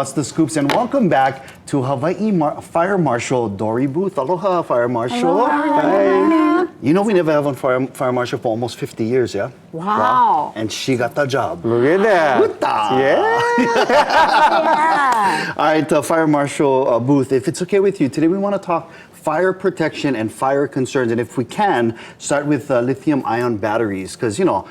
What's the scoops? And welcome back to Hawaiʻi Fire Marshal Dori Booth. Aloha, Fire Marshal. Hi. You know we never have on Fire Marshal for almost 50 years, yeah? Wow. And she got the job. Look at that. Uta. Yeah. All right, Fire Marshal Booth, if it's okay with you, today we want to talk fire protection and fire concerns, and if we can, start with lithium-ion batteries, because you know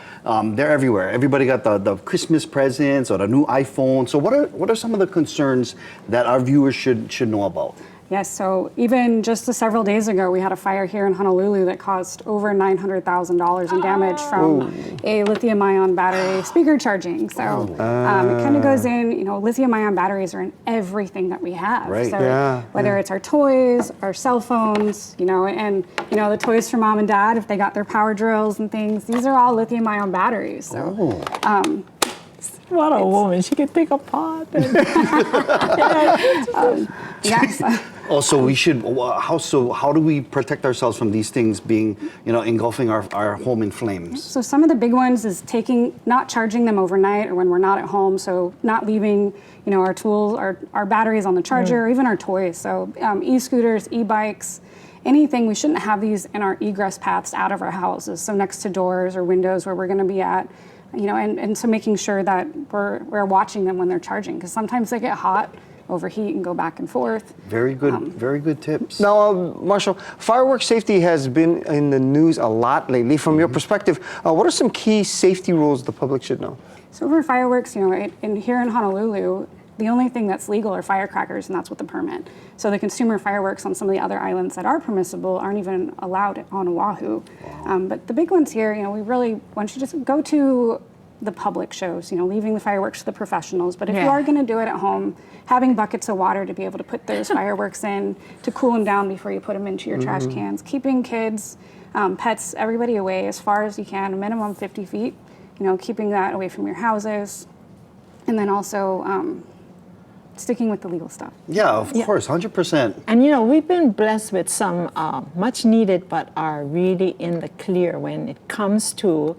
they're everywhere. Everybody got the Christmas presents or the new iPhone. So what are some of the concerns that our viewers should know about? Yes, so even just several days ago, we had a fire here in Honolulu that caused over $900,000 in damage from a lithium-ion battery speaker charging. So it kind of goes in, you know, lithium-ion batteries are in everything that we have. Right. So whether it's our toys, our cell phones, you know, and, you know, the toys for mom and dad, if they got their power drills and things, these are all lithium-ion batteries. So, What a woman. She could take a pot. yes. Oh, so we should. How do we protect ourselves from these things being, you know, engulfing our home in flames? So some of the big ones is not charging them overnight or when we're not at home. So not leaving, you know, our tools, our batteries on the charger, or even our toys. So e-scooters, e-bikes, anything. We shouldn't have these in our egress paths out of our houses. So next to doors or windows where we're going to be at. You know, and so making sure that we're watching them when they're charging, because sometimes they get hot, overheat, and go back and forth. Very good tips. Now, Marshal, fireworks safety has been in the news a lot lately. From your perspective, what are some key safety rules the public should know? So for fireworks, you know, here in Honolulu, the only thing that's legal are firecrackers, and that's with the permit. So the consumer fireworks on some of the other islands that are permissible aren't even allowed on Oahu. But the big ones here, you know, we really want you to just go to the public shows, you know, leaving the fireworks to the professionals. But if you are going to do it at home, having buckets of water to be able to put those fireworks in, to cool them down before you put them into your trash cans, keeping kids, pets, everybody away as far as you can, a minimum 50 feet, you know, keeping that away from your houses. And then also sticking with the legal stuff. Yeah, of course, 100%. And you know, we've been blessed with some much needed, but are really in the clear when it comes to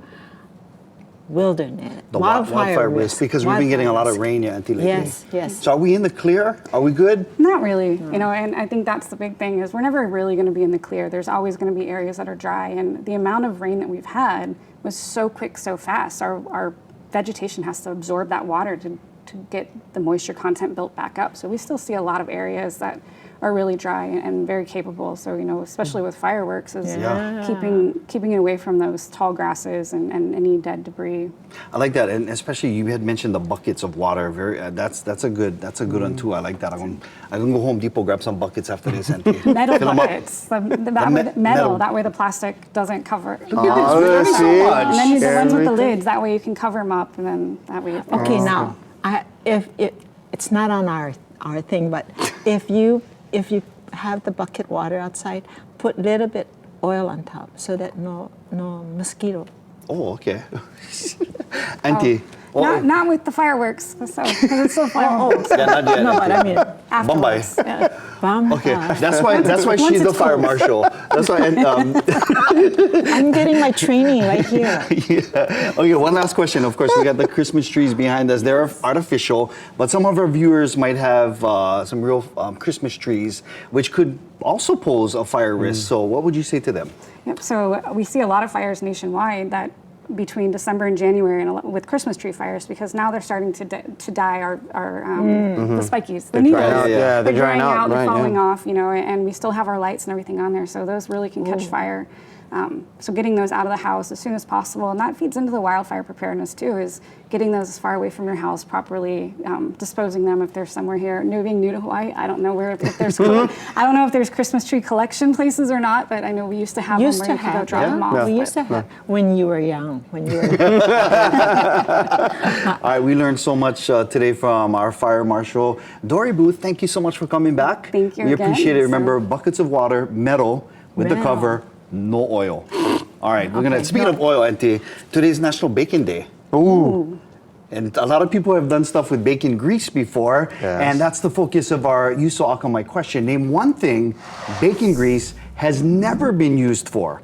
wilderness, The wildfire risk, because we've been getting a lot of rain, lately. Yes, yes. So are we in the clear? Are we good? Not really, you know, and I think that's the big thing is we're never really going to be in the clear. There's always going to be areas that are dry, and the amount of rain that we've had was so quick, so fast. Our vegetation has to absorb that water to get the moisture content built back up. So we still see a lot of areas that are really dry and very capable. So, you know, especially with fireworks, is keeping it away from those tall grasses and any dead debris. I like that, and especially you had mentioned the buckets of water. That's a good one too. I like that. I'm gonna go Home Depot, grab some buckets after this. And Metal fill 'em up. buckets. Metal. That way the plastic doesn't cover. Oh, And then the ones with the lids. That way you can cover them up, and then that way. Okay, now, if it's not on our thing, but if you have the bucket water outside, put a little bit oil on top so that no mosquito. Oh, okay. Auntie. Not with the fireworks, because it's so far. Yeah, not yet. No, but I mean, Bombay. Bam. Okay, that's why she's the fire marshal. That's why. I'm getting my training right here. Yeah. Okay, one last question. Of course, we got the Christmas trees behind us. They're artificial, but some of our viewers might have some real Christmas trees, which could also pose a fire risk. So what would you say to them? Yep. So we see a lot of fires nationwide that between December and January with Christmas tree fires, because now they're starting to die the spikies, the needles. They're drying out, they're falling off, you know, and we still have our lights and everything on there, so those really can catch fire. So getting those out of the house as soon as possible, and that feeds into the wildfire preparedness too, is getting those as far away from your house, properly disposing them if they're somewhere here. Being new to Hawaii, I don't know if there's Christmas tree collection places or not, but I know we used to have them where you could go drop them off. We used to have when you were young. All right, we learned so much today from our fire marshal, Dori Booth. Thank you so much for coming back. Thank you. We appreciate it. Remember, buckets of water, metal with the cover. No oil. All right, we're gonna. Speaking of oil, Auntie, today's National Bacon Day. Ooh. And a lot of people have done stuff with bacon grease before, and that's the focus of our You So Akamai question. Name one thing bacon grease has never been used for.